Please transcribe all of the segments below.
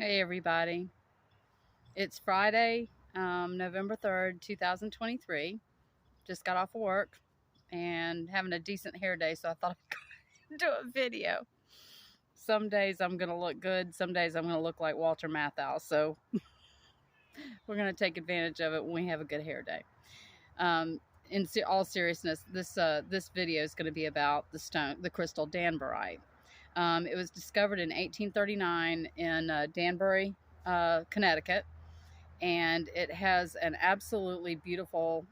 Hey everybody. It's Friday, November 3rd, 2023. Just got off of work and having a decent hair day, so I thought I'd do a video. Some days I'm going to look good, some days I'm going to look like Walter Matthau, so we're going to take advantage of it when we have a good hair day. Um, in all seriousness, this video is going to be about the crystal Danburite. It was discovered in 1839 in Danbury, Connecticut, and it has an absolutely beautiful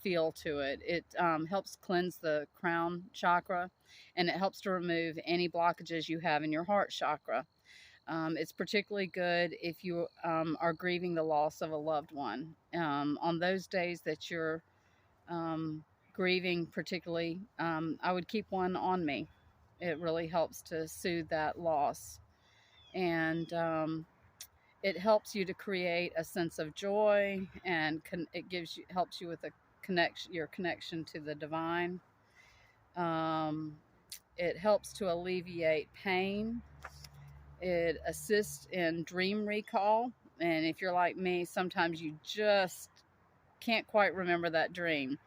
feel to it. It helps cleanse the crown chakra, and it helps to remove any blockages you have in your heart chakra. It's particularly good if you are grieving the loss of a loved one. On those days that you're grieving, particularly, I would keep one on me. It really helps to soothe that loss. And it helps you to create a sense of joy, and it helps you with your connection to the divine. It helps to alleviate pain. It assists in dream recall, and if you're like me, sometimes you just can't quite remember that dream.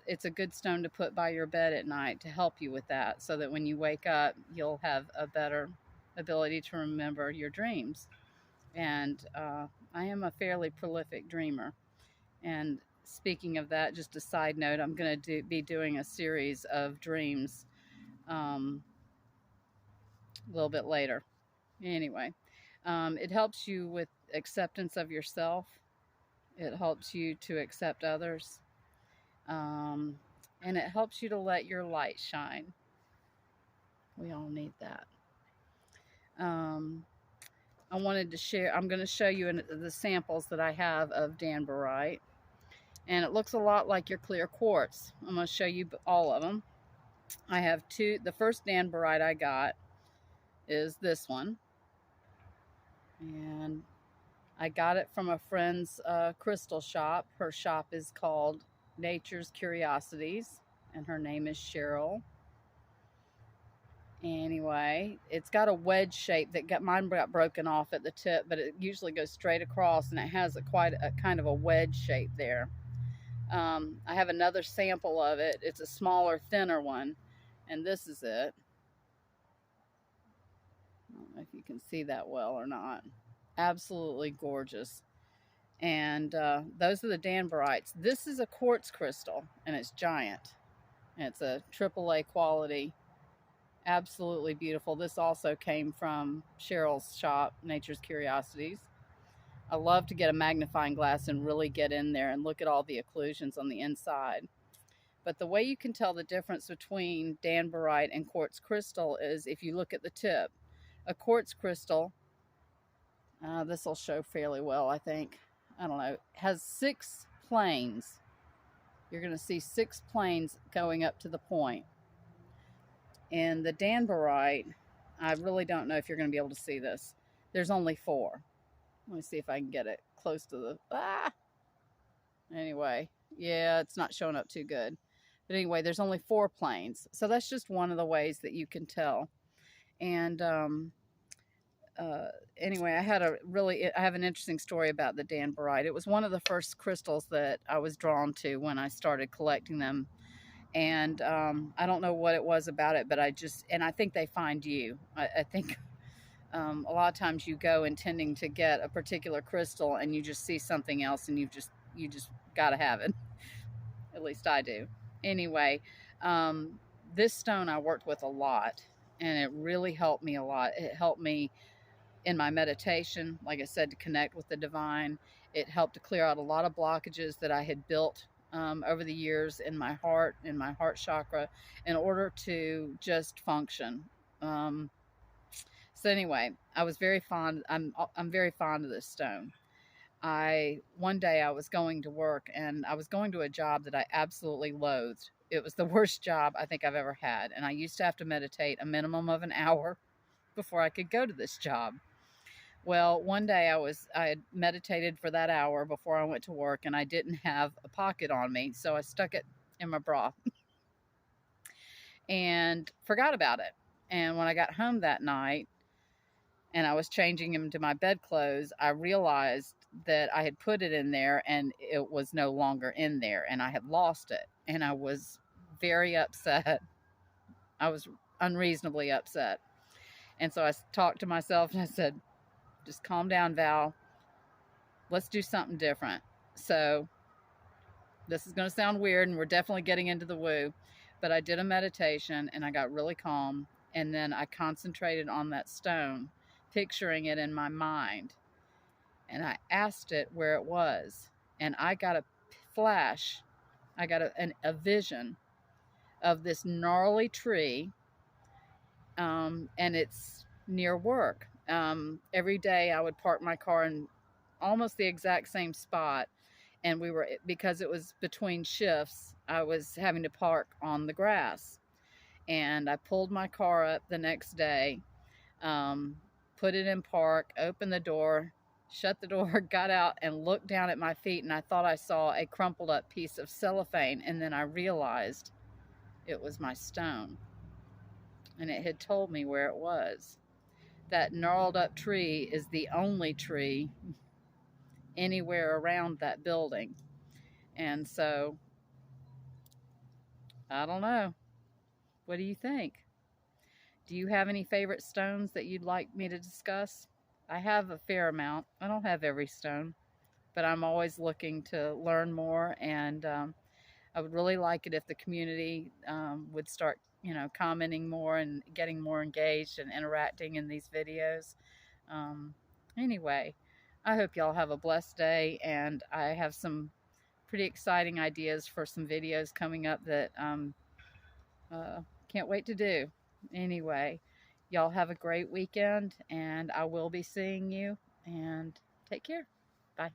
It's a good stone to put by your bed at night to help you with that, so that when you wake up, you'll have a better ability to remember your dreams. And I am a fairly prolific dreamer. And speaking of that, just a side note, I'm going to be doing a series of dreams a little bit later. Anyway, it helps you with acceptance of yourself. It helps you to accept others. And it helps you to let your light shine. We all need that. I wanted to share, I'm going to show you the samples that I have of Danburite. And it looks a lot like your clear quartz. I'm going to show you all of them. I have two. The first Danburite I got is this one. And I got it from a friend's crystal shop. Her shop is called Nature's Curiosities, and her name is Cheryl. Anyway, it's got a wedge shape mine got broken off at the tip, but it usually goes straight across, and it has quite a kind of a wedge shape there. I have another sample of it. It's a smaller, thinner one, and this is it. I don't know if you can see that well or not. Absolutely gorgeous. And those are the Danburites. This is a quartz crystal, and it's giant. And it's a AAA quality. Absolutely beautiful. This also came from Cheryl's shop, Nature's Curiosities. I love to get a magnifying glass and really get in there and look at all the occlusions on the inside. But the way you can tell the difference between Danburite and quartz crystal is if you look at the tip. A quartz crystal, this will show fairly well, I think. I don't know, has 6 planes. You're going to see 6 planes going up to the point. And the Danburite, I really don't know if you're going to be able to see this. There's only 4. Let me see if I can get it close to the... Anyway, yeah, it's not showing up too good. But anyway, there's only 4 planes. So that's just one of the ways that you can tell. And anyway, I have an interesting story about the Danburite. It was one of the first crystals that I was drawn to when I started collecting them. And I don't know what it was about it, but I think they find you. I think a lot of times you go intending to get a particular crystal, and you just see something else, and you just got to have it. At least I do. Anyway, this stone I worked with a lot, and it really helped me a lot. It helped me in my meditation, like I said, to connect with the divine. It helped to clear out a lot of blockages that I had built over the years in my heart chakra, in order to just function. So anyway, I was very fond. I'm very fond of this stone. One day I was going to work, and I was going to a job that I absolutely loathed. It was the worst job I think I've ever had, and I used to have to meditate a minimum of an hour before I could go to this job. Well, one day I had meditated for that hour before I went to work, and I didn't have a pocket on me, so I stuck it in my bra and forgot about it. And when I got home that night, and I was changing him to my bedclothes, I realized that I had put it in there and it was no longer in there and I had lost it. And I was very upset. I was unreasonably upset. And so I talked to myself and I said, just calm down, Val. Let's do something different. So this is going to sound weird and we're definitely getting into the woo, but I did a meditation and I got really calm. And then I concentrated on that stone, picturing it in my mind. And I asked it where it was. And I got a flash. I got a vision of this gnarly tree, and it's near work. Every day I would park my car in almost the exact same spot, and because it was between shifts, I was having to park on the grass. And I pulled my car up the next day, um, put it in park, opened the door, shut the door, got out, and looked down at my feet, and I thought I saw a crumpled up piece of cellophane, and then I realized it was my stone, and it had told me where it was. That gnarled up tree is the only tree anywhere around that building. And so, I don't know. What do you think? Do you have any favorite stones that you'd like me to discuss? I have a fair amount. I don't have every stone, but I'm always looking to learn more. And I would really like it if the community would start, commenting more and getting more engaged and interacting in these videos. Um, anyway, I hope y'all have a blessed day, and I have some pretty exciting ideas for some videos coming up that uh, can't wait to do. Anyway, y'all have a great weekend, and I will be seeing you, and take care. Bye.